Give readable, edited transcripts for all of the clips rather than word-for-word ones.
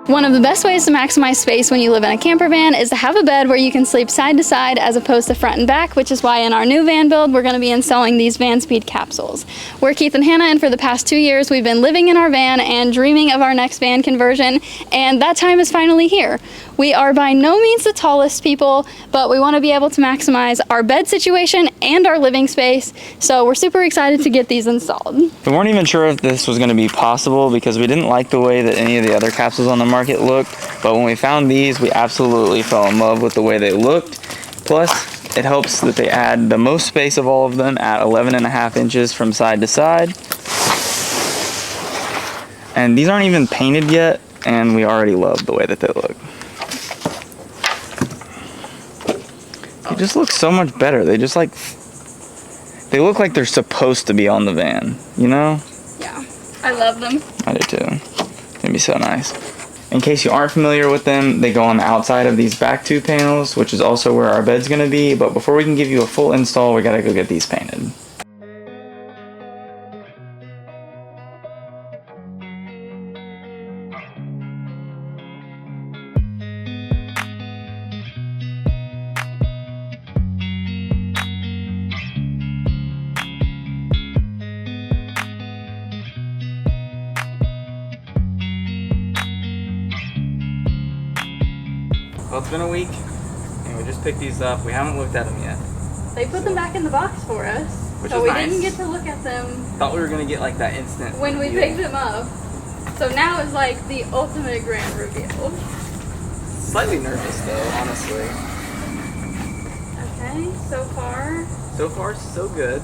One of the best ways to maximize space when you live in a camper van is to have a bed where you can sleep side to side as opposed to front and back, which is why in our new van build we're going to be installing these Vanspeed Capsules. We're Keith and Hannah, and for the past 2 years we've been living in our van and dreaming of our next van conversion, and that time is finally here. We are by no means the tallest people, but we want to be able to maximize our bed situation and our living space, so we're super excited to get these installed. We weren't even sure if this was going to be possible because we didn't like the way that any of the other capsules on the market looked, but when we found these, we absolutely fell in love with the way they looked. Plus, it helps that they add the most space of all of them at 11.5 inches from side to side. And these aren't even painted yet, and we already love the way that they look. They just look so much better. They just they look like they're supposed to be on the van, you know? Yeah, I love them. I do too. It's gonna be so nice. In case you aren't familiar with them, they go on the outside of these back two panels, which is also where our bed's gonna be, but before we can give you a full install, we gotta go get these painted. Well, it's been a week, and we just picked these up. We haven't looked at them yet. They put them back in the box for us, so we didn't get to look at them. Thought we were gonna get like that instant when we picked them up. So now is like the ultimate grand reveal. Slightly nervous though, honestly. Okay, so far. So far, so good.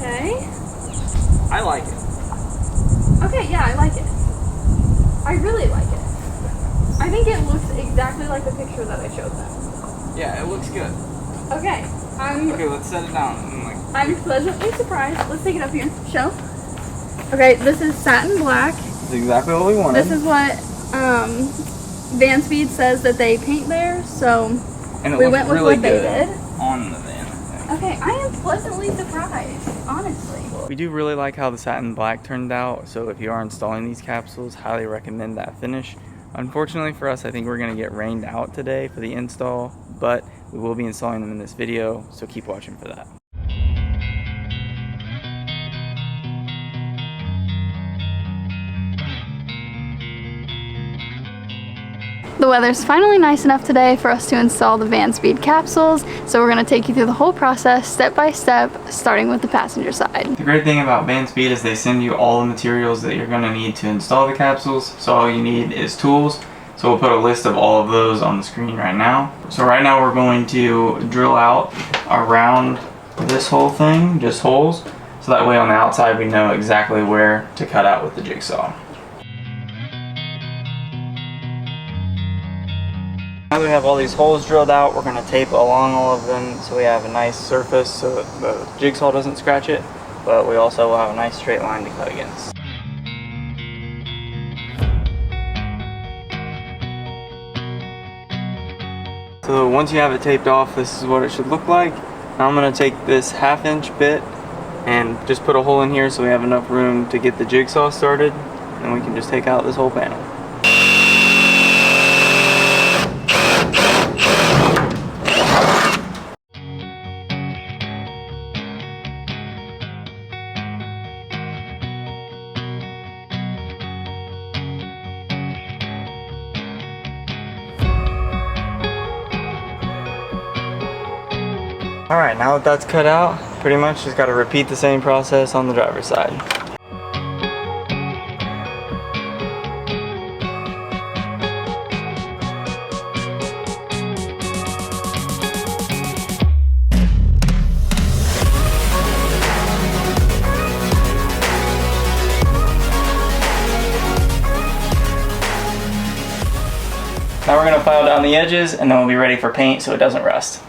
Okay. I like it. Okay, yeah, I like it. I really like it. I think it looks exactly like the picture that I showed them. Yeah, it looks good. Okay, Okay, let's set it down. I'm pleasantly surprised. Let's take it up here. Show. Okay, this is satin black. This is exactly what we wanted. This is what Vanspeed says that they paint there, so and we went with really what they did. On the van. Okay, I am pleasantly surprised, honestly. We do really like how the satin black turned out, so if you are installing these capsules, highly recommend that finish. Unfortunately for us, I think we're going to get rained out today for the install, but we will be installing them in this video, so keep watching for that. The weather's finally nice enough today for us to install the Vanspeed Capsules, so we're going to take you through the whole process step by step, starting with the passenger side. The great thing about Vanspeed is they send you all the materials that you're going to need to install the capsules, so all you need is tools. So we'll put a list of all of those on the screen right now. So right now we're going to drill out around this whole thing, just holes, so that way on the outside we know exactly where to cut out with the jigsaw. Now that we have all these holes drilled out, we're going to tape along all of them so we have a nice surface so that the jigsaw doesn't scratch it, but we also will have a nice straight line to cut against. So once you have it taped off, this is what it should look like. Now I'm going to take this 1/2 inch bit and just put a hole in here so we have enough room to get the jigsaw started, and we can just take out this whole panel. Alright, now that that's cut out, pretty much just got to repeat the same process on the driver's side. Now we're going to file down the edges and then we'll be ready for paint so it doesn't rust.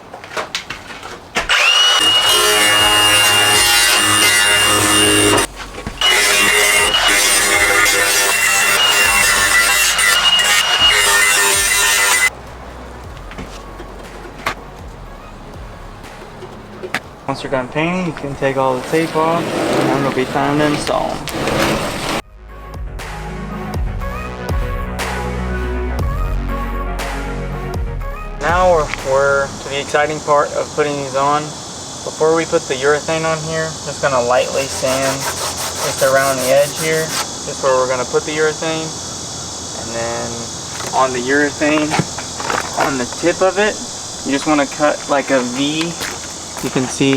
Once you're done painting, you can take all the tape off and it'll be time to install them. Now we're to the exciting part of putting these on. Before we put the urethane on here, just gonna lightly sand just around the edge here, just where we're gonna put the urethane. And then on the urethane, on the tip of it, you just wanna cut like a V. You can see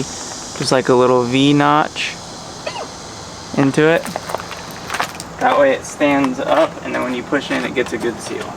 just like a little V notch into it. That way it stands up, and then when you push in, it gets a good seal.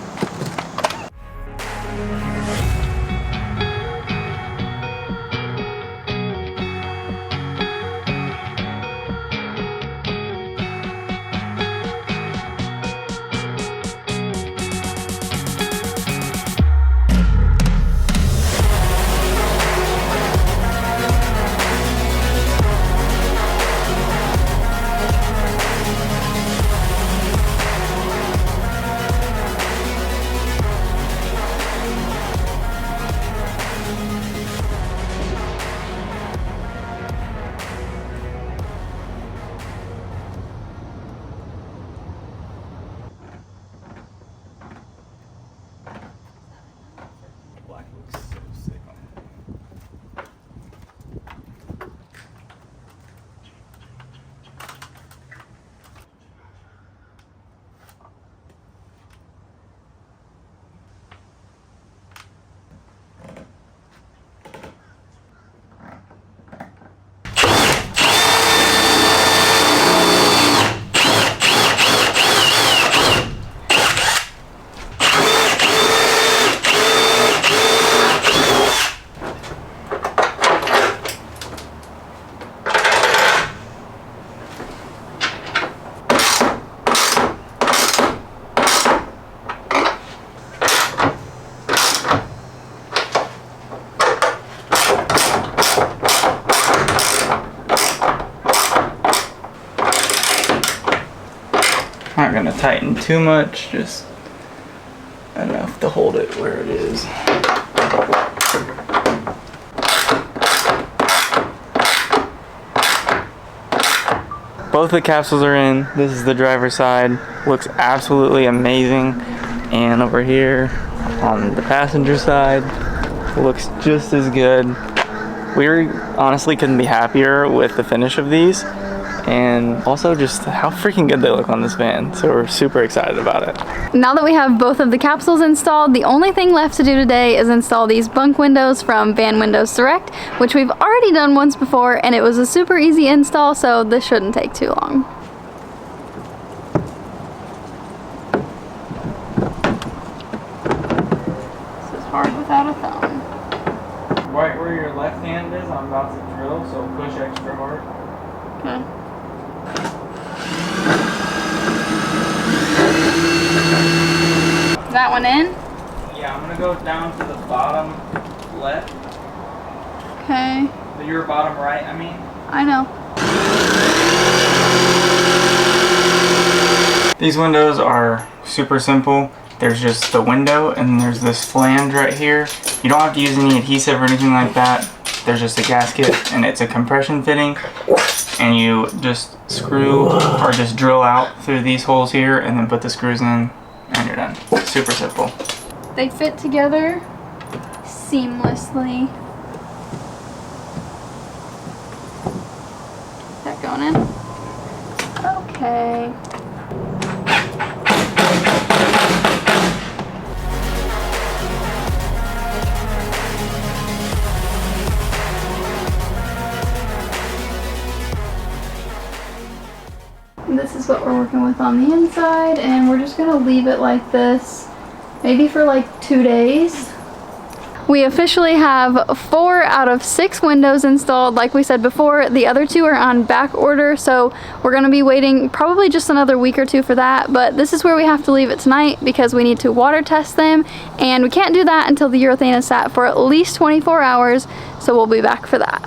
Not gonna tighten too much, just enough to hold it where it is. Both the capsules are in. This is the driver's side. Looks absolutely amazing. And over here on the passenger side, looks just as good. We honestly couldn't be happier with the finish of these. And also just how freaking good they look on this van. So we're super excited about it. Now that we have both of the capsules installed, the only thing left to do today is install these bunk windows from Van Windows Direct, which we've already done once before, and it was a super easy install, so this shouldn't take too long. This is hard without a thumb. Right where your left hand is, I'm about to drill, so push extra hard. Okay. Is that one in? Yeah, I'm gonna go down to the bottom left. Okay. Your bottom right, I mean. I know. These windows are super simple. There's just the window and there's this flange right here. You don't have to use any adhesive or anything like that. There's just a gasket and it's a compression fitting. And you just screw or just drill out through these holes here and then put the screws in and you're done. Super simple. They fit together seamlessly. Is that going in? Okay. This is what we're working with on the inside, and we're just gonna leave it like this, maybe for like 2 days. We officially have 4 out of 6 windows installed. Like we said before, the other 2 are on back order, so we're gonna be waiting probably just another week or 2 for that, but this is where we have to leave it tonight because we need to water test them, and we can't do that until the urethane is sat for at least 24 hours, so we'll be back for that.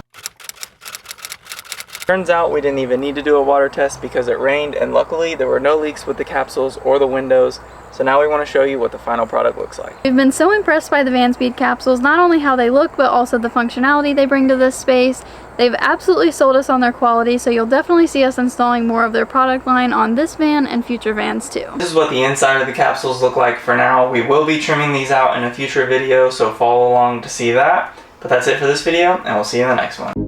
Turns out we didn't even need to do a water test because it rained, and luckily there were no leaks with the capsules or the windows, So now we want to show you what the final product looks like. We've been so impressed by the Vanspeed capsules, not only how they look, but also the functionality they bring to this space. They've absolutely sold us on their quality, so you'll definitely see us installing more of their product line on this van and future vans too. This is what the inside of the capsules look like for now. We will be trimming these out in a future video, so follow along to see that. But that's it for this video, and we'll see you in the next one.